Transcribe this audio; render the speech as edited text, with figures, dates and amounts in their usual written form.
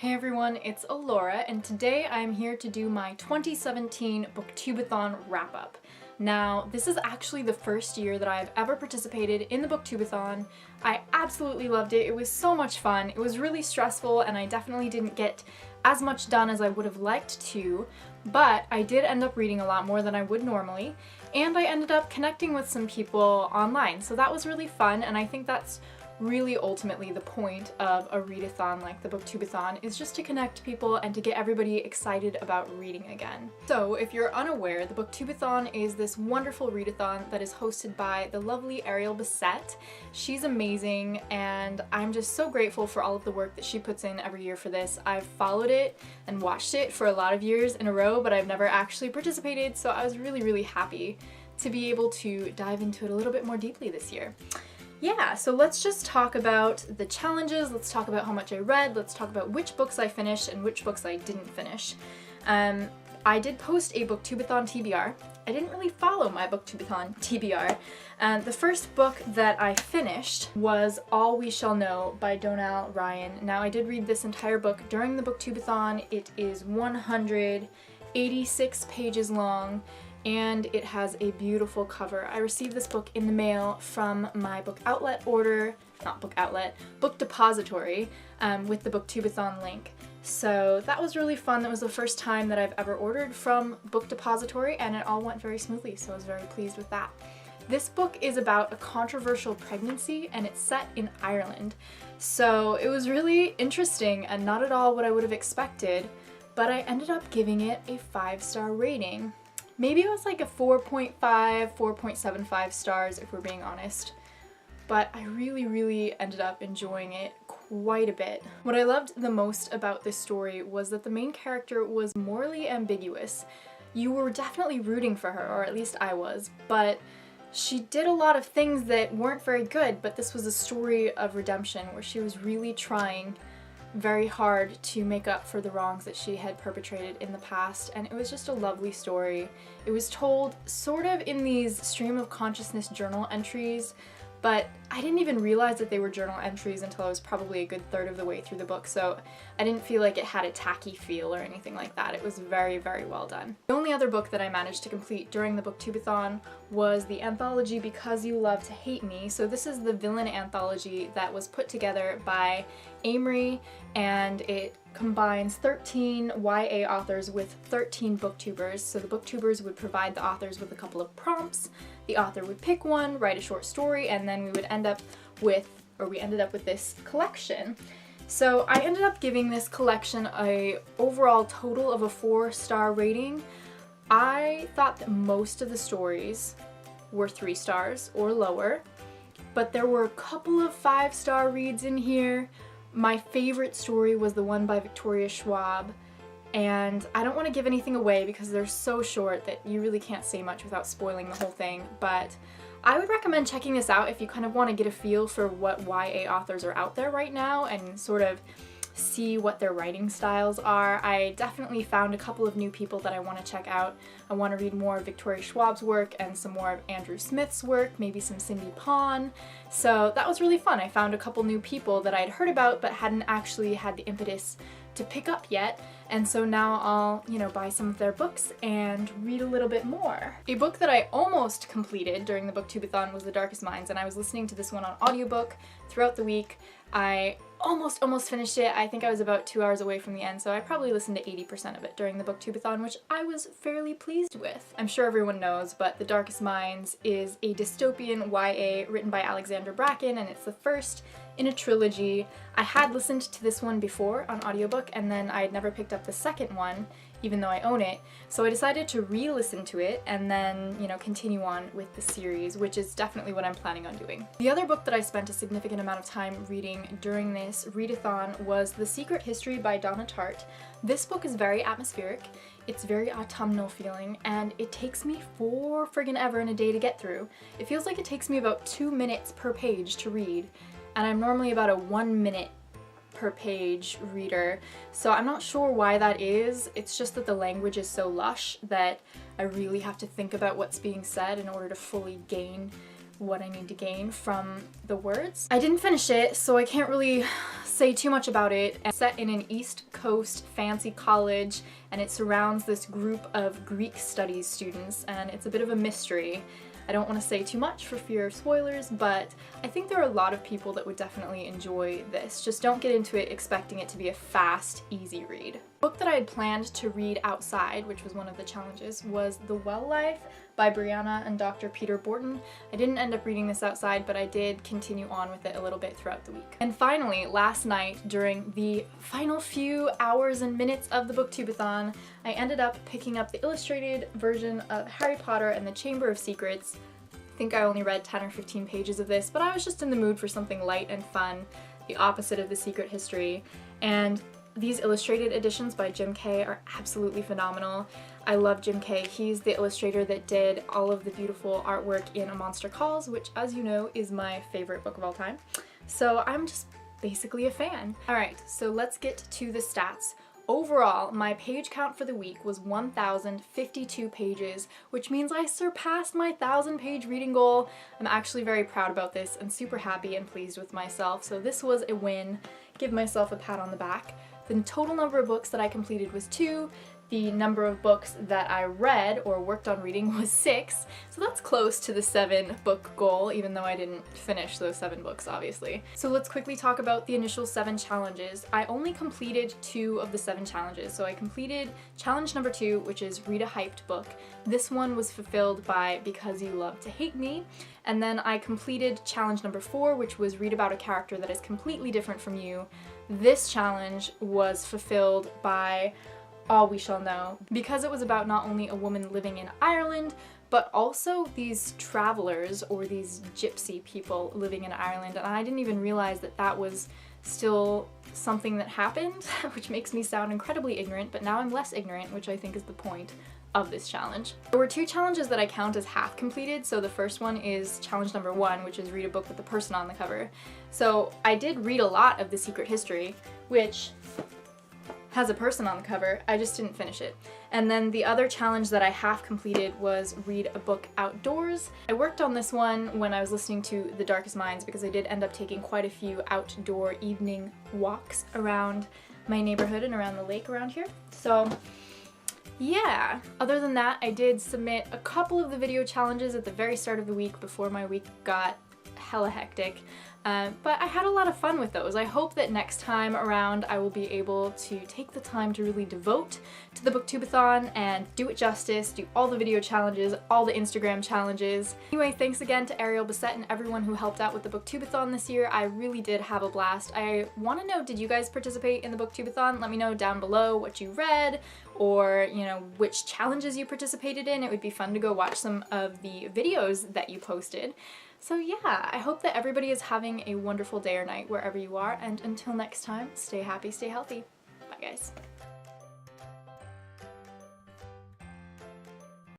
Hey everyone, it's Alora, and today I'm here to do my 2017 BookTubeAthon wrap-up. Now, this is actually the first year that I've ever participated in the BookTubeAthon. I absolutely loved it. It was so much fun. It was really stressful, and I definitely didn't get as much done as I would have liked to, but I did end up reading a lot more than I would normally, and I ended up connecting with some people online, so that was really fun, and I think that's really ultimately the point of a readathon like the BookTubeAthon is just to connect people and to get everybody excited about reading again. So if you're unaware, the BookTubeAthon is this wonderful readathon that is hosted by the lovely Ariel Bissett. She's amazing and I'm just so grateful for all of the work that she puts in every year for this. I've followed it and watched it for a lot of years in a row, but I've never actually participated, so I was really happy to be able to dive into it a little bit more deeply this year. Yeah, so let's just talk about the challenges, let's talk about how much I read, let's talk about which books I finished and which books I didn't finish. I did post a BookTubeAthon TBR. I didn't really follow my BookTubeAthon TBR. The first book that I finished was All We Shall Know by Donal Ryan. Now I did read this entire book during the BookTubeAthon. It is 186 pages long, and it has a beautiful cover. I received this book in the mail from my book outlet order, not book outlet, book depository, with the BookTubeAthon link. So that was really fun. That was the first time that I've ever ordered from book depository, and it all went very smoothly, so I was very pleased with that. This book is about a controversial pregnancy, and it's set in Ireland. So it was really interesting and not at all what I would have expected, but I ended up giving it a 5-star rating. Maybe it was like a 4.5, 4.75 stars if we're being honest, but I really ended up enjoying it quite a bit. What I loved the most about this story was that the main character was morally ambiguous. You were definitely rooting for her, or at least I was, but she did a lot of things that weren't very good, but this was a story of redemption where she was really trying very hard to make up for the wrongs that she had perpetrated in the past, and it was just a lovely story. It was told sort of in these stream of consciousness journal entries, but I didn't even realize that they were journal entries until I was probably a good third of the way through the book, so I didn't feel like it had a tacky feel or anything like that. It was very well done. The only other book that I managed to complete during the BookTubeAthon was the anthology Because You Love to Hate Me. So this is the villain anthology that was put together by Amory, and it combines 13 YA authors with 13 booktubers. So the booktubers would provide the authors with a couple of prompts, the author would pick one, write a short story, and then we ended up with this collection. So I ended up giving this collection a overall total of a 4-star rating. I thought that most of the stories were 3 stars or lower, but there were a couple of 5-star reads in here. My favorite story was the one by Victoria Schwab, and I don't want to give anything away because they're so short that you really can't say much without spoiling the whole thing, but I would recommend checking this out if you kind of want to get a feel for what YA authors are out there right now and sort of see what their writing styles are. I definitely found a couple of new people that I want to check out. I want to read more of Victoria Schwab's work and some more of Andrew Smith's work, maybe some Cindy Pon. So that was really fun. I found a couple new people that I'd heard about but hadn't actually had the impetus to pick up yet, and so now I'll, buy some of their books and read a little bit more. A book that I almost completed during the BookTubeAthon was TheDarkest Minds, and I was listening to this one on audiobook throughout the week. I almost finished it. I think I was about 2 hours away from the end, so I probably listened to 80% of it during the BookTubeAthon, which I was fairly pleased with. I'm sure everyone knows, but TheDarkest Minds is a dystopian YA written by Alexandra Bracken, and it's the first in a trilogy. I had listened to this one before on audiobook, and then I had never picked up the second one, even though I own it, so I decided to re-listen to it and then, continue on with the series, which is definitely what I'm planning on doing. The other book that I spent a significant amount of time reading during this readathon was The Secret History by Donna Tartt. This book is very atmospheric, it's very autumnal feeling, and it takes me for friggin' ever in a day to get through. It feels like it takes me about 2 minutes per page to read, and I'm normally about a 1 minute per page reader, so I'm not sure why that is. It's just that the language is so lush that I really have to think about what's being said in order to fully gain what I need to gain from the words. I didn't finish it, so I can't really say too much about it. It's set in an East Coast fancy college, and it surrounds this group of Greek studies students, and it's a bit of a mystery. I don't want to say too much for fear of spoilers, but I think there are a lot of people that would definitely enjoy this. Just don't get into it expecting it to be a fast, easy read. The book that I had planned to read outside, which was one of the challenges, was The Well Life by Brianna and Dr. Peter Borton. I didn't end up reading this outside, but I did continue on with it a little bit throughout the week. And finally, last night, during the final few hours and minutes of the BookTubeAthon, I ended up picking up the illustrated version of Harry Potter and the Chamber of Secrets. I think I only read 10 or 15 pages of this, but I was just in the mood for something light and fun, the opposite of The Secret History. And these illustrated editions by Jim Kay are absolutely phenomenal. I love Jim Kay. He's the illustrator that did all of the beautiful artwork in A Monster Calls, which, as you know, is my favorite book of all time. So I'm just basically a fan. Alright, so let's get to the stats. Overall, my page count for the week was 1,052 pages, which means I surpassed my 1,000-page reading goal. I'm actually very proud about this and super happy and pleased with myself, so this was a win. Give myself a pat on the back. The total number of books that I completed was 2. The number of books that I read or worked on reading was 6, so that's close to the 7-book goal, even though I didn't finish those 7 books, obviously. So let's quickly talk about the initial 7 challenges. I only completed 2 of the 7 challenges. So I completed challenge number 2, which is read a hyped book. This one was fulfilled by Because You Love to Hate Me. And then I completed challenge number 4, which was read about a character that is completely different from you. This challenge was fulfilled by All We Shall Know, because it was about not only a woman living in Ireland, but also these travelers or these gypsy people living in Ireland, and I didn't even realize that that was still something that happened, which makes me sound incredibly ignorant, but now I'm less ignorant, which I think is the point of this challenge. There were 2 challenges that I count as half completed. So the first one is challenge number 1, which is read a book with a person on the cover. So I did read a lot of The Secret History, which has a person on the cover. I just didn't finish it. And then the other challenge that I half completed was read a book outdoors. I worked on this one when I was listening to TheDarkest Minds, because I did end up taking quite a few outdoor evening walks around my neighborhood and around the lake around here. So yeah, other than that, I did submit a couple of the video challenges at the very start of the week before my week got hella hectic. But I had a lot of fun with those. I hope that next time around I will be able to take the time to really devote to the BookTubeAthon and do it justice, do all the video challenges, all the Instagram challenges. Anyway, thanks again to Ariel Bissett and everyone who helped out with the BookTubeAthon this year. I really did have a blast. I want to know, did you guys participate in the BookTubeAthon? Let me know down below what you read, or, you know, which challenges you participated in. It would be fun to go watch some of the videos that you posted. So yeah, I hope that everybody is having a wonderful day or night wherever you are, and until next time, stay happy, stay healthy. Bye guys.